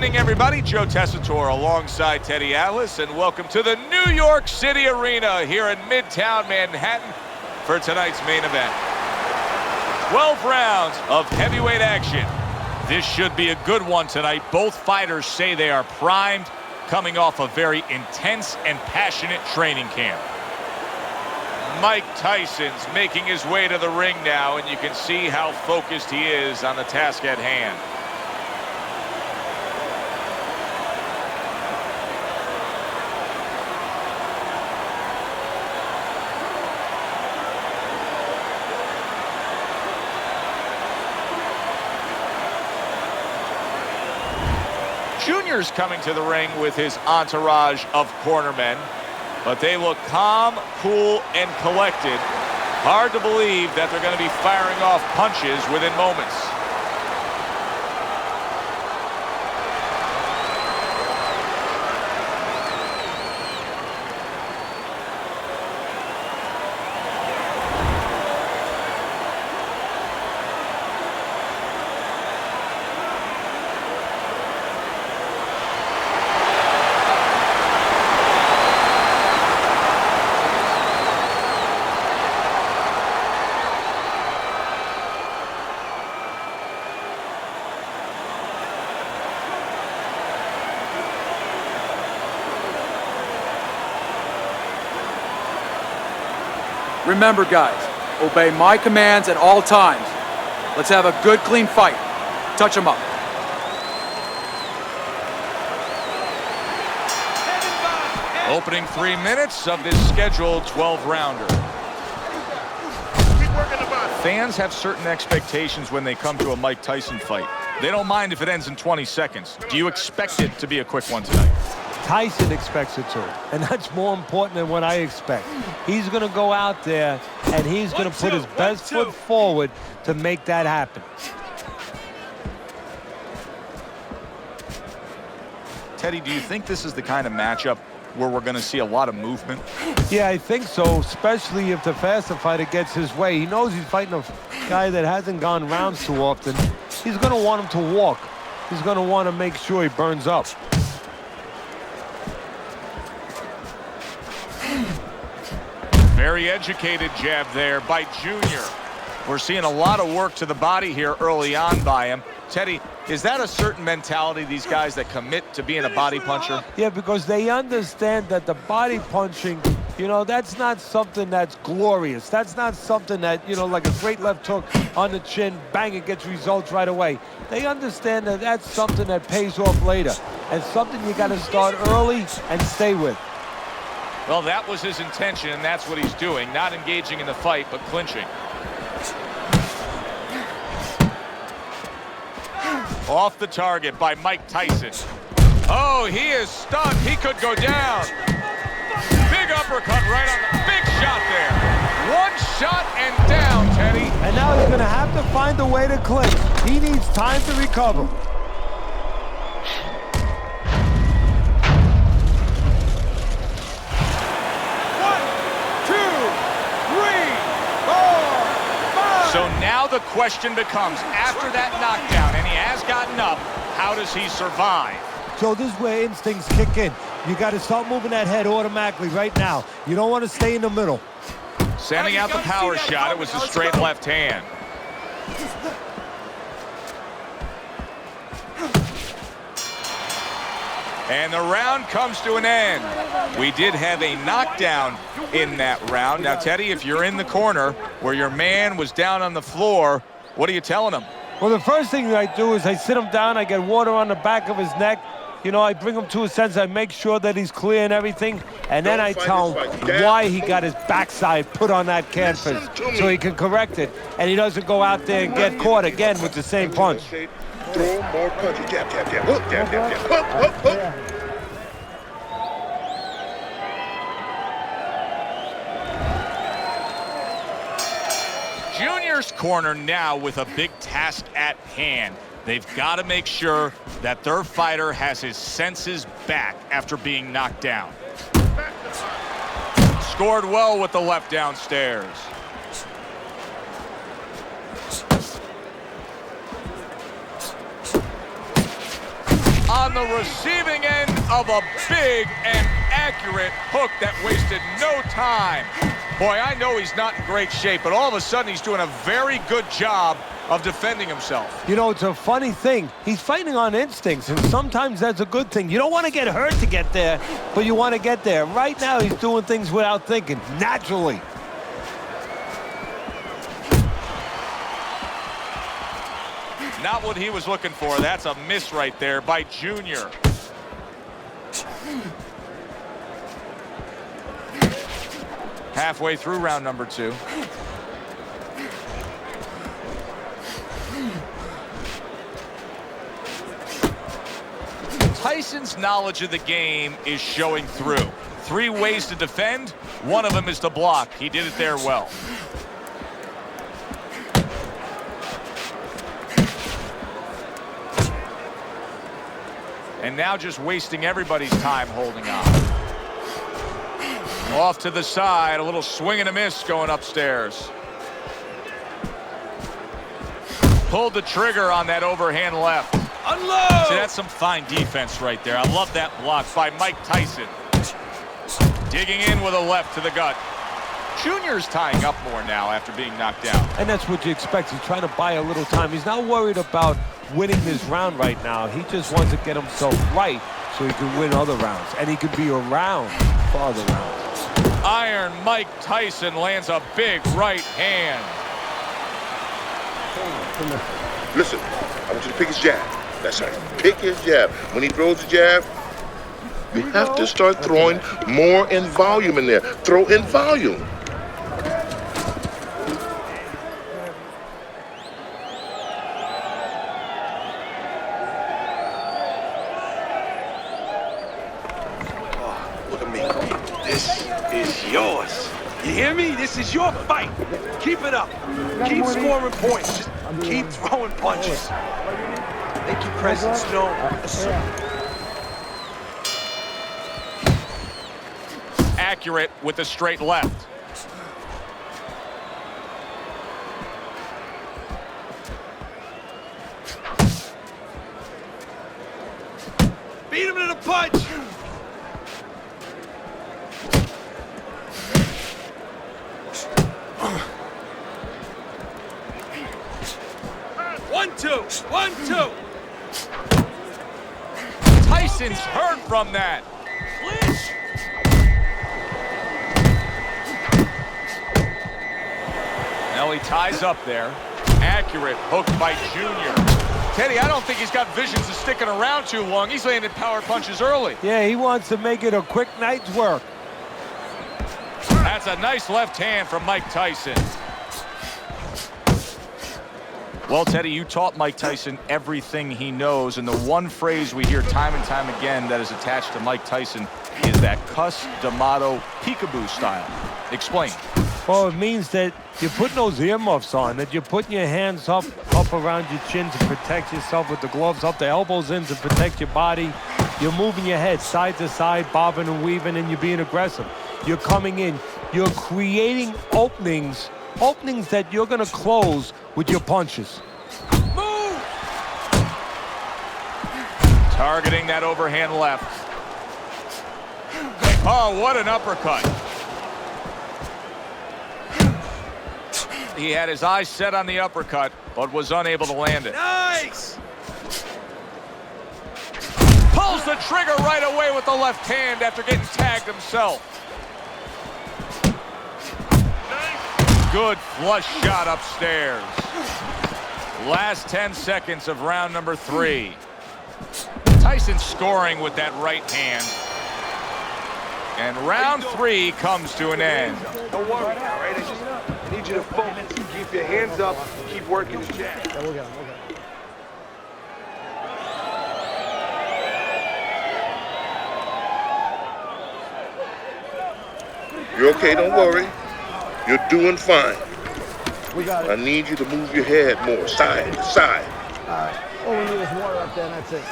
evening, everybody. Joe Tessitore alongside Teddy Atlas, and welcome to the New York City Arena here in Midtown Manhattan for tonight's main event. 12 rounds of heavyweight action. This should be a good one tonight. Both fighters say they are primed, coming off a very intense and passionate training camp. Mike Tyson's making his way to the ring now, and you can see how focused he is on the task at hand. Junior's coming to the ring with his entourage of cornermen, but they look calm, cool, and collected. Hard to believe that they're going to be firing off punches within moments. Remember, guys, obey my commands at all times. Let's have a good, clean fight. Touch them up. Opening 3 minutes of this scheduled 12-rounder. Fans have certain expectations when they come to a Mike Tyson fight. They don't mind if it ends in 20 seconds. Do you expect it to be a quick one tonight? Tyson expects it to, and that's more important than what I expect. He's going to go out there, and he's going to put his best foot forward to make that happen. Teddy, do you think this is the kind of matchup where we're going to see a lot of movement? Yeah, I think so, especially if the faster fighter gets his way. He knows he's fighting a guy that hasn't gone rounds too often. He's going to want him to walk. He's going to want to make sure he burns up. Very educated jab there by Junior. We're seeing a lot of work to the body here early on by him. Teddy, is that a certain mentality, these guys that commit to being a body puncher? Yeah, because they understand that the body punching, you know, that's not something that's glorious. That's not something that, you know, like a great left hook on the chin, bang, it gets results right away. They understand that that's something that pays off later, and something you got to start early and stay with. Well, that was his intention, and that's what he's doing. Not engaging in the fight, but clinching. Off the target by Mike Tyson. Oh, he is stunned. He could go down. Big uppercut right on the big shot there. One shot and down, Teddy. And now he's going to have to find a way to clinch. He needs time to recover. So now the question becomes, after that knockdown, and he has gotten up, how does he survive? So this is where instincts kick in. You got to start moving that head automatically right now. You don't want to stay in the middle. Sending out the power shot. It was a straight left hand. And the round comes to an end. We did have a knockdown in that round. Now, Teddy, if you're in the corner where your man was down on the floor, what are you telling him? Well, the first thing I do is I sit him down, I get water on the back of his neck. You know, I bring him to a sense, I make sure that he's clear and everything, and then I tell him why he got his backside put on that canvas so he can correct it, and he doesn't go out there and get caught again with the same punch. Throw more punches. Jab, jab, jab. Hook, jab, jab, jab. Hook, hook, hook. Junior's corner now with a big task at hand. They've got to make sure that their fighter has his senses back after being knocked down. Scored well with the left downstairs. on the receiving end of a big and accurate hook that wasted no time. Boy, I know he's not in great shape, but all of a sudden he's doing a very good job of defending himself. You know, it's a funny thing. He's fighting on instincts, and sometimes that's a good thing. You don't want to get hurt to get there, but you want to get there. Right now, he's doing things without thinking, naturally. Not what he was looking for. That's a miss right there by Junior. Halfway through round number 2. Tyson's knowledge of the game is showing through. 3 ways to defend. One of them is to block. He did it there well. And now just wasting everybody's time holding on. Off to the side, a little swing and a miss going upstairs. Pulled the trigger on that overhand left. Unload! See, that's some fine defense right there. I love that block by Mike Tyson. Digging in with a left to the gut. Junior's tying up more now after being knocked down. And that's what you expect. He's trying to buy a little time. He's not worried about winning this round right now. He just wants to get himself right so he can win other rounds. And he could be around for other rounds. Iron Mike Tyson lands a big right hand. Listen, I want you to pick his jab. That's right. Pick his jab. When he throws the jab, you have to start throwing more in volume in there. Throw in volume. Look at me. This is yours. You hear me? This is your fight. Keep it up. Keep scoring points. Just keep throwing punches. Make your presence known. Accurate with the straight left. Beat him to the punch. One, two. 1, 2. Tyson's hurt from that. Now he ties up there. Accurate hook by Junior. Teddy, I don't think he's got visions of sticking around too long. He's landing power punches early. Yeah, he wants to make it a quick night's work. That's a nice left hand from Mike Tyson. Well, Teddy, you taught Mike Tyson everything he knows, and the one phrase we hear time and time again that is attached to Mike Tyson is that cuss, D'Amato, peekaboo style. Explain. Well, it means that you're putting those earmuffs on, that you're putting your hands up around your chin to protect yourself with the gloves, up the elbows in to protect your body. You're moving your head side to side, bobbing and weaving, and you're being aggressive. You're coming in. You're creating openings that you're going to close with your punches. Move! Targeting that overhand left. Oh, what an uppercut. He had his eyes set on the uppercut, but was unable to land it. Nice! Pulls the trigger right away with the left hand after getting tagged himself. Good flush shot upstairs. Last 10 seconds of round number 3. Tyson scoring with that right hand. And round 3 comes to an end. Don't worry, all right? I need you to focus. Keep your hands up. Keep working the jab. You're okay, don't worry. You're doing fine. I need you to move your head more, side to side. All right. All we need is water up there, and that's it.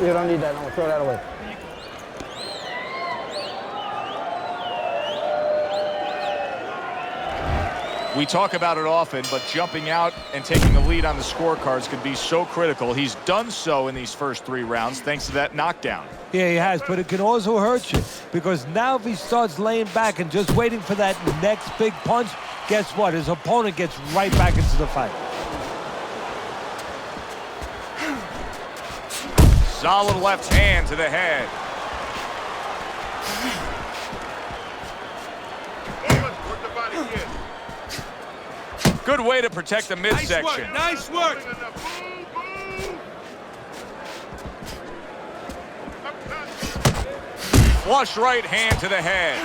You don't need that. No, throw that away. We talk about it often, but jumping out and taking the lead on the scorecards can be so critical. He's done so in these first 3 rounds thanks to that knockdown. Yeah, he has, but it can also hurt you because now if he starts laying back and just waiting for that next big punch, guess what? His opponent gets right back into the fight. Solid left hand to the head. Good way to protect the midsection. Nice work. Flush right hand to the head.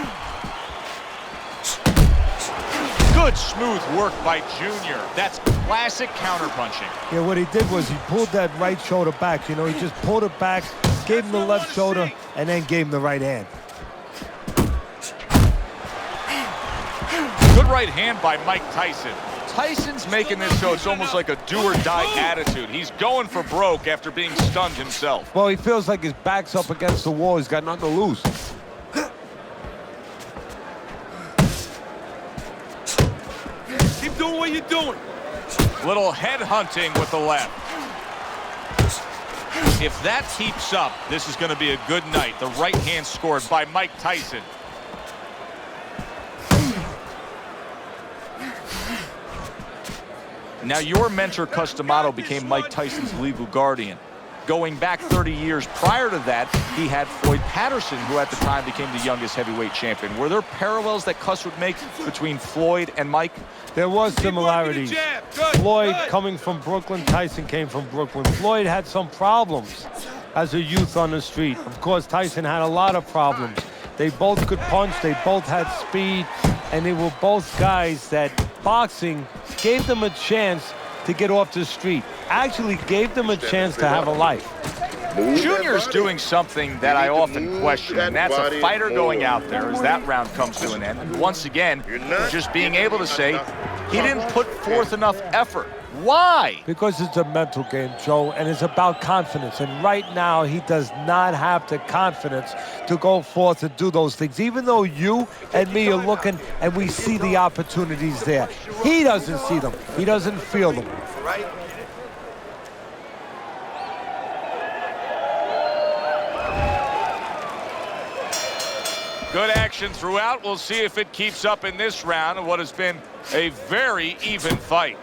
Good smooth work by Junior. That's classic counterpunching. Yeah, what he did was he pulled that right shoulder back. You know, he just pulled it back, gave him the left shoulder, and then gave him the right hand. Good right hand by Mike Tyson. Tyson's making this so it's almost like a do-or-die attitude. He's going for broke after being stunned himself. Well, he feels like his back's up against the wall. He's got nothing to lose. Keep doing what you're doing. Little head hunting with the left. If that keeps up, this is going to be a good night. The right hand scored by Mike Tyson. Now, your mentor, Customato, became Mike Tyson's legal guardian. Going back 30 years prior to that, he had Floyd Patterson, who at the time became the youngest heavyweight champion. Were there parallels that Cuss would make between Floyd and Mike? There was similarities. Floyd coming from Brooklyn, Tyson came from Brooklyn. Floyd had some problems as a youth on the street. Of course, Tyson had a lot of problems. They both could punch, they both had speed, and they were both guys that boxing gave them a chance to get off the street. Actually gave them a chance to have a life. Junior's doing something that I often question, and that's a fighter going out there as that round comes to an end. And once again, just being able to say he didn't put forth enough effort. Why? Because it's a mental game, Joe, and it's about confidence. And right now, he does not have the confidence to go forth and do those things. Even though you and me are looking and we see the opportunities there, he doesn't see them. He doesn't feel them. Right? Good action throughout. We'll see if it keeps up in this round of what has been a very even fight.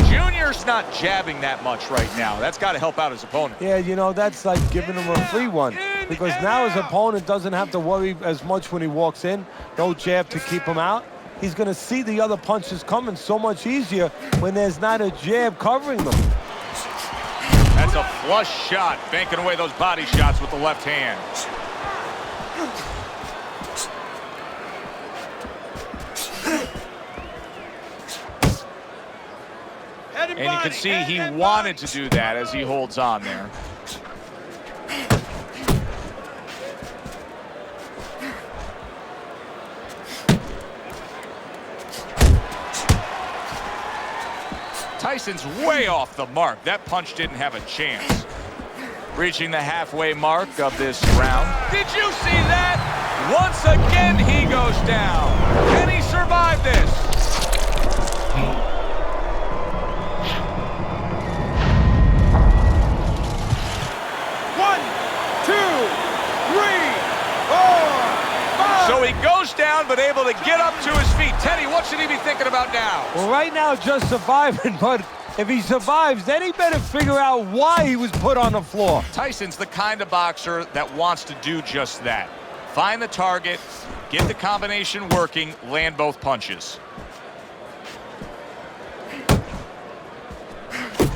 Junior's not jabbing that much right now. That's got to help out his opponent. Yeah, you know, that's like giving him a free one. Because now his opponent doesn't have to worry as much when he walks in. No jab to keep him out. He's going to see the other punches coming so much easier when there's not a jab covering them. That's a flush shot, banking away those body shots with the left hand. And you can see he wanted to do that as he holds on there. Tyson's way off the mark. That punch didn't have a chance. Reaching the halfway mark of this round. Did you see that? Once again, he goes down. Can he survive this? One, two, three, four, five. So he goes down, but able to get up to his feet. Teddy, what should he be thinking about now? Well, right now, just surviving, but if he survives, then he better figure out why he was put on the floor. Tyson's the kind of boxer that wants to do just that. Find the target, get the combination working, land both punches.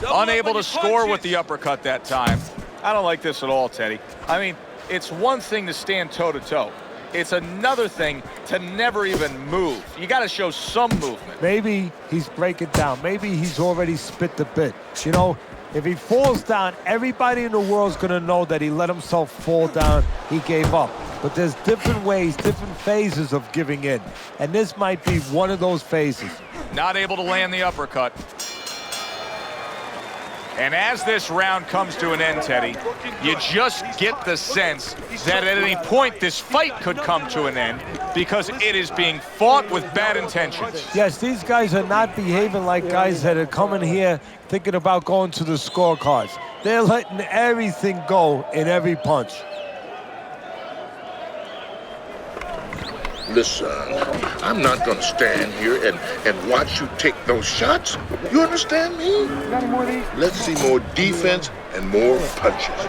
Unable to score with the uppercut that time. I don't like this at all, Teddy. I mean, it's one thing to stand toe-to-toe. It's another thing to never even move. You got to show some movement. Maybe he's breaking down. Maybe he's already spit the bit. You know, if he falls down, everybody in the world's going to know that he let himself fall down. He gave up. But there's different ways, different phases of giving in. And this might be one of those phases. Not able to land the uppercut. And as this round comes to an end, Teddy, you just get the sense that at any point this fight could come to an end because it is being fought with bad intentions. Yes, these guys are not behaving like guys that are coming here thinking about going to the scorecards. They're letting everything go in every punch. Listen, I'm not going to stand here and watch you take those shots. You understand me? Let's see more defense and more punches.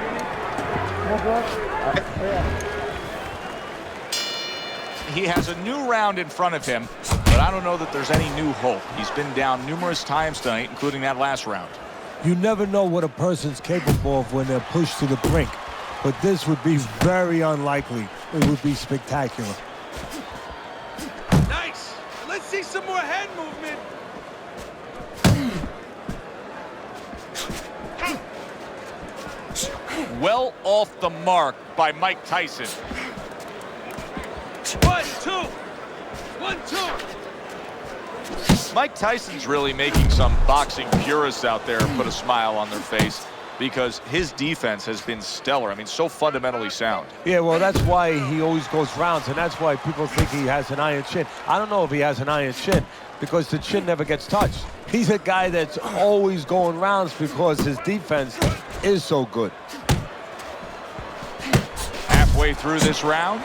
He has a new round in front of him, but I don't know that there's any new hope. He's been down numerous times tonight, including that last round. You never know what a person's capable of when they're pushed to the brink, but this would be very unlikely. It would be spectacular. Nice. Let's see some more head movement. Well off the mark by Mike Tyson. 1, 2. 1, 2. Mike Tyson's really making some boxing purists out there put a smile on their face because his defense has been stellar. I mean, so fundamentally sound. Yeah, well, that's why he always goes rounds, and that's why people think he has an iron chin. I don't know if he has an iron chin because the chin never gets touched. He's a guy that's always going rounds because his defense is so good. Halfway through this round.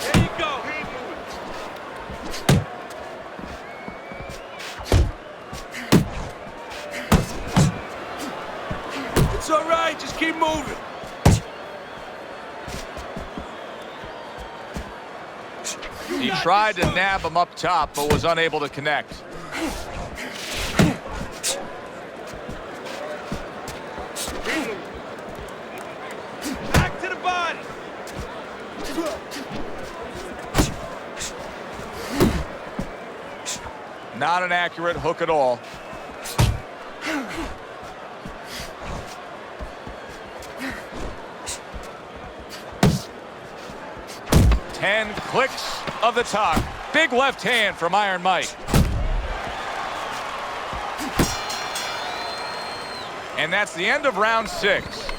There you go. It's all right. Just keep moving. He tried to nab him up top, but was unable to connect. Back to the body. Not an accurate hook at all. Ten clicks of the top. Big left hand from Iron Mike. And that's the end of round 6.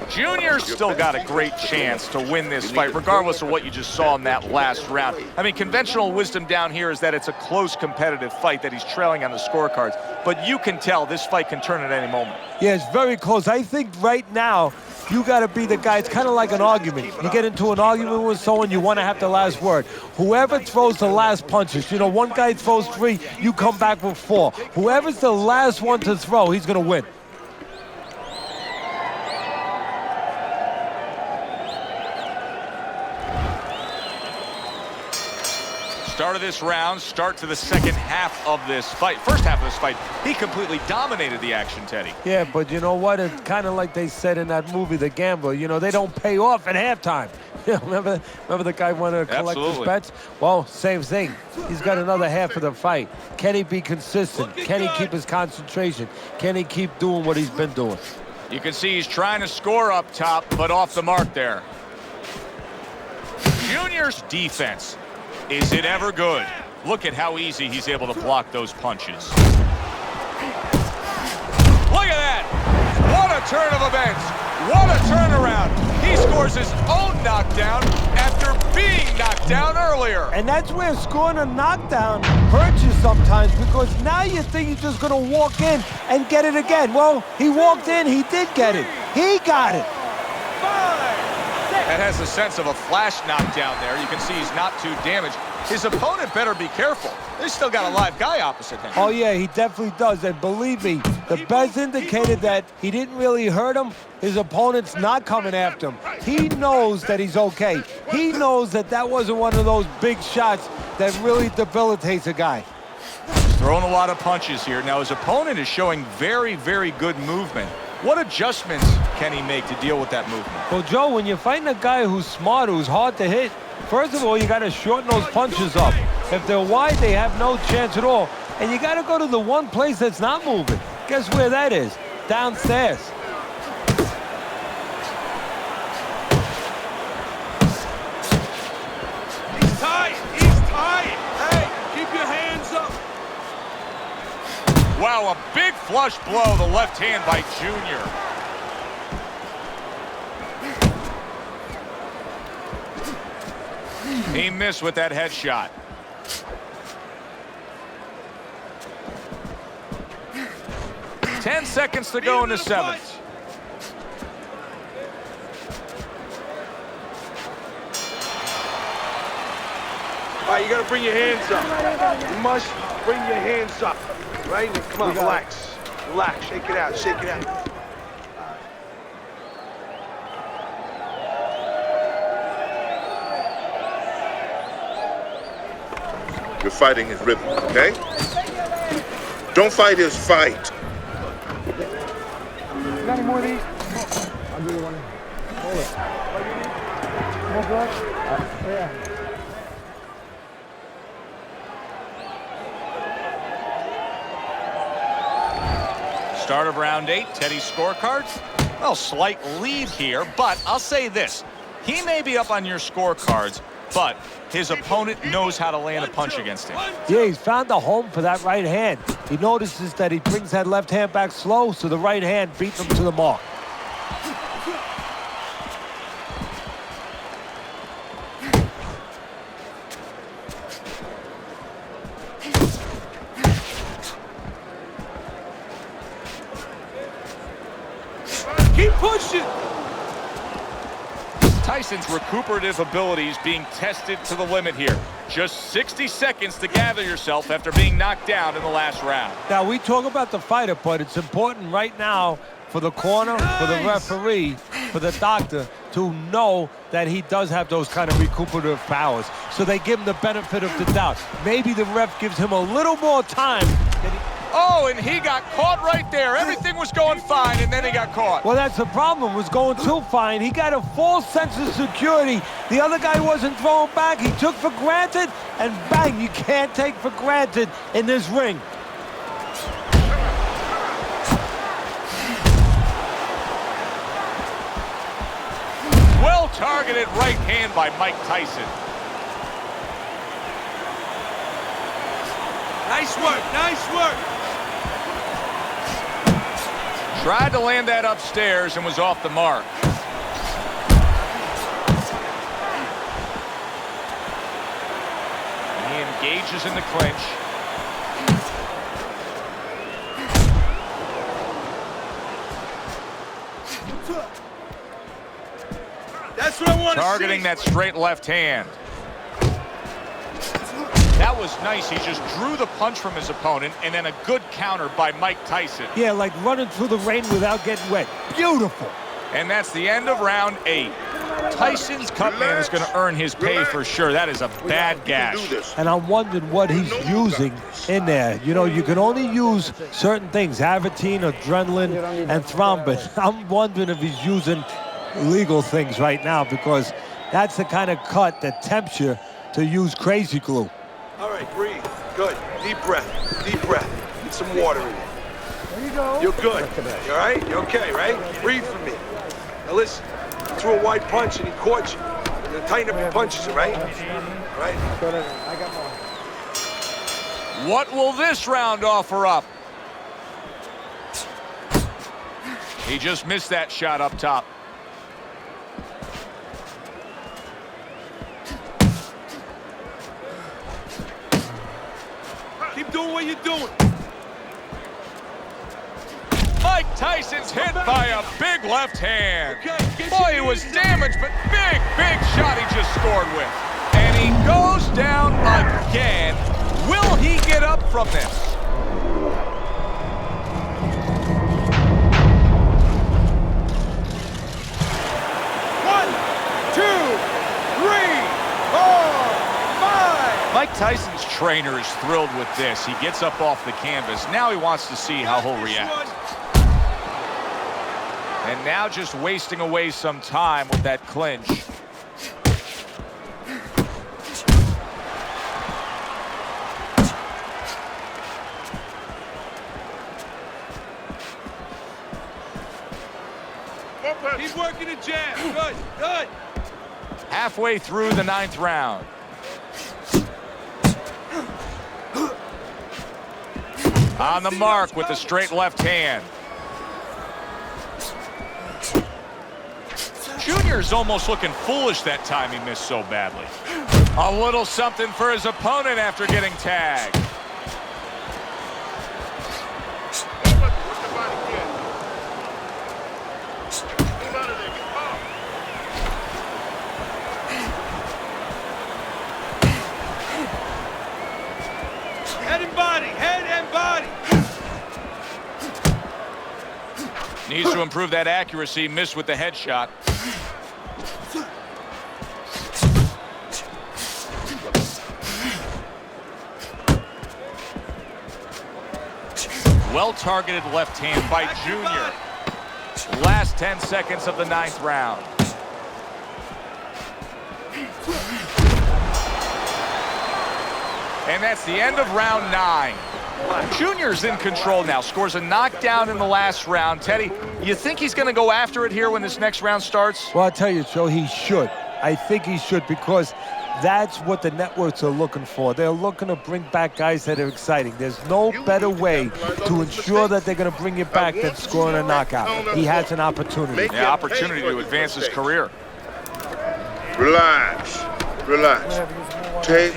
Junior's still got a great chance to win this fight, regardless of what you just saw in that last round. I mean, conventional wisdom down here is that it's a close competitive fight, that he's trailing on the scorecards. But you can tell this fight can turn at any moment. Yeah, it's very close. I think right now, you got to be the guy. It's kind of like an argument. You get into an argument with someone, you want to have the last word. Whoever throws the last punches, you know, one guy throws 3, you come back with 4. Whoever's the last one to throw, he's going to win. Start of this round, start to the second half of this fight. First half of this fight, he completely dominated the action, Teddy. Yeah, but you know what? It's kind of like they said in that movie, The Gambler. You know, they don't pay off at halftime. remember the guy wanted to collect his bets? Well, same thing. He's got another half of the fight. Can he be consistent? Can he keep his concentration? Can he keep doing what he's been doing? You can see he's trying to score up top, but off the mark there. Junior's defense. Is it ever good? Look at how easy he's able to block those punches. Look at that! What a turn of events! What a turnaround! He scores his own knockdown after being knocked down earlier. And that's where scoring a knockdown hurts you sometimes, because now you think you're just going to walk in and get it again. Well, he walked in, he did get it. He got it. That has a sense of a flash knockdown there. You can see he's not too damaged. His opponent better be careful. They still got a live guy opposite him. Oh, yeah, he definitely does. And believe me, the bets indicated that he didn't really hurt him. His opponent's not coming after him. He knows that he's okay. He knows that that wasn't one of those big shots that really debilitates a guy. He's throwing a lot of punches here. Now, his opponent is showing very, very good movement. What adjustments can he make to deal with that movement? Well, Joe, when you're fighting a guy who's smart, who's hard to hit, first of all, you got to shorten those punches up. If they're wide, they have no chance at all. And you got to go to the one place that's not moving. Guess where that is? Downstairs. Wow, a big flush blow, the left hand by Junior. He missed with that headshot. Ten seconds to go in the seventh. All right, you got to bring your hands up. You must bring your hands up, right? Come on, relax. Relax, shake it out, shake it out. You're fighting his rhythm, okay? Don't fight his fight. Got any more of these? I'll give you one. Hold it. More blood? Yeah. Start of round 8, Teddy's scorecards. Well, slight lead here, but I'll say this. He may be up on your scorecards, but his opponent knows how to land a punch against him. Yeah, he's found a home for that right hand. He notices that he brings that left hand back slow, so the right hand beats him to the mark. Keep pushing. Tyson's recuperative abilities being tested to the limit here. Just 60 seconds to gather yourself after being knocked down in the last round. Now, we talk about the fighter, but it's important right now for the corner, for the referee, for the doctor to know that he does have those kind of recuperative powers. So they give him the benefit of the doubt. Maybe the ref gives him a little more time. Oh, and he got caught right there. Everything was going fine, and then he got caught. Well, that's the problem. Was going too fine. He got a false sense of security. The other guy wasn't throwing back. He took for granted, and bang, you can't take for granted in this ring. Well-targeted right hand by Mike Tyson. Nice work, nice work. Tried to land that upstairs and was off the mark. He engages in the clinch. That's what I want to see. Targeting that straight left hand. That was nice. He just drew the punch from his opponent, and then a good counter by Mike Tyson. Yeah, like running through the rain without getting wet. Beautiful. And that's the end of round 8. Tyson's cut man is going to earn his pay for sure. That is a bad gash. And I'm wondering what he's using in there. You know, you can only use certain things, Avatine, adrenaline, and thrombin. I'm wondering if he's using legal things right now, because that's the kind of cut that tempts you to use crazy glue. All right, breathe. Good. Deep breath. Deep breath. Get some water in there. There you go. You're good. You all right? You're okay, right? Breathe for me. Now listen. You threw a wide punch and he caught you. You're gonna tighten up your punches, all right? All right? I got more. What will this round offer up? He just missed that shot up top. Keep doing what you're doing. Mike Tyson's hit by a big left hand. Okay, get Boy, he your was hands up. damaged, but big shot he just scored with. And he goes down again. Will he get up from this? One, two, three, four, five. Mike Tyson's trainer is thrilled with this. He gets up off the canvas. Now he wants to see how he'll react. And now just wasting away some time with that clinch. Keep working the jab. Good, good. Halfway through the 9th round. On the mark with the straight left hand. Junior's almost looking foolish that time he missed so badly. A little something for his opponent after getting tagged. Head and body, head and body. Needs to improve that accuracy. Missed with the headshot. Well-targeted left hand by Junior. Last 10 seconds of the 9th round. And that's the end of round 9. Junior's in control now. Scores a knockdown in the last round. Teddy, you think he's going to go after it here when this next round starts? Well, I'll tell you, Joe, he should. I think he should, because that's what the networks are looking for. They're looking to bring back guys that are exciting. There's no better way to ensure that they're going to bring you back than scoring a knockout. He has an opportunity. Yeah, opportunity to advance his career. Relax. Relax. Take.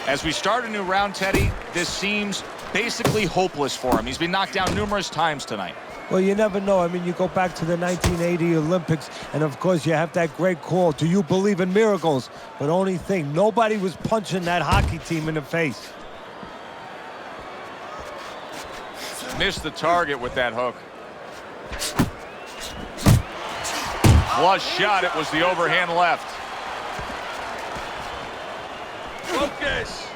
As we start a new round, Teddy, this seems basically hopeless for him. He's been knocked down numerous times tonight. Well, you never know. I mean, you go back to the 1980 Olympics, and of course you have that great call, do you believe in miracles? But only thing, nobody was punching that hockey team in the face. Missed the target with that hook. Flush shot, it was the overhand left. Focus.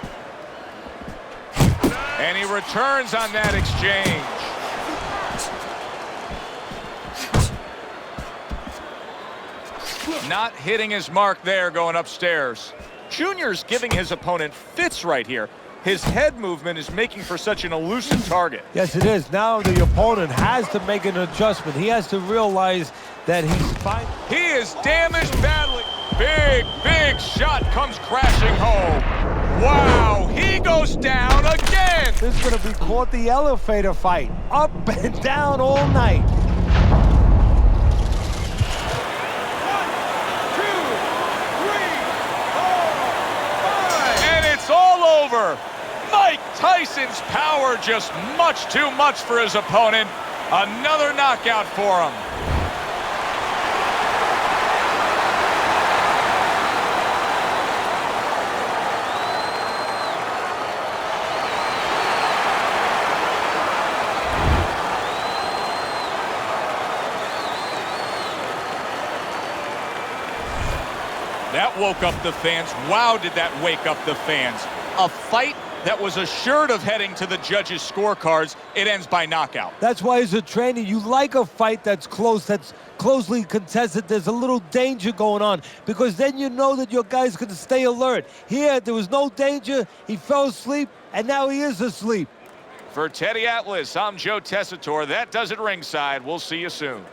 And he returns on that exchange. Not hitting his mark there, going upstairs. Junior's giving his opponent fits right here. His head movement is making for such an elusive target. Yes, it is. Now the opponent has to make an adjustment. He has to realize that he's fine. He is damaged badly. Big, big shot comes crashing home. Wow, he goes down again. This is going to be called the elevator fight. Up and down all night. 1, 2, 3, 4, 5. And it's all over. Mike Tyson's power just much too much for his opponent. Another knockout for him. That woke up the fans. Wow, did that wake up the fans. A fight that was assured of heading to the judges' scorecards. It ends by knockout. That's why, as a trainer, you like a fight that's close, that's closely contested. There's a little danger going on, because then you know that your guy's going to stay alert. Here, there was no danger. He fell asleep, and now he is asleep. For Teddy Atlas, I'm Joe Tessitore. That does it ringside. We'll see you soon.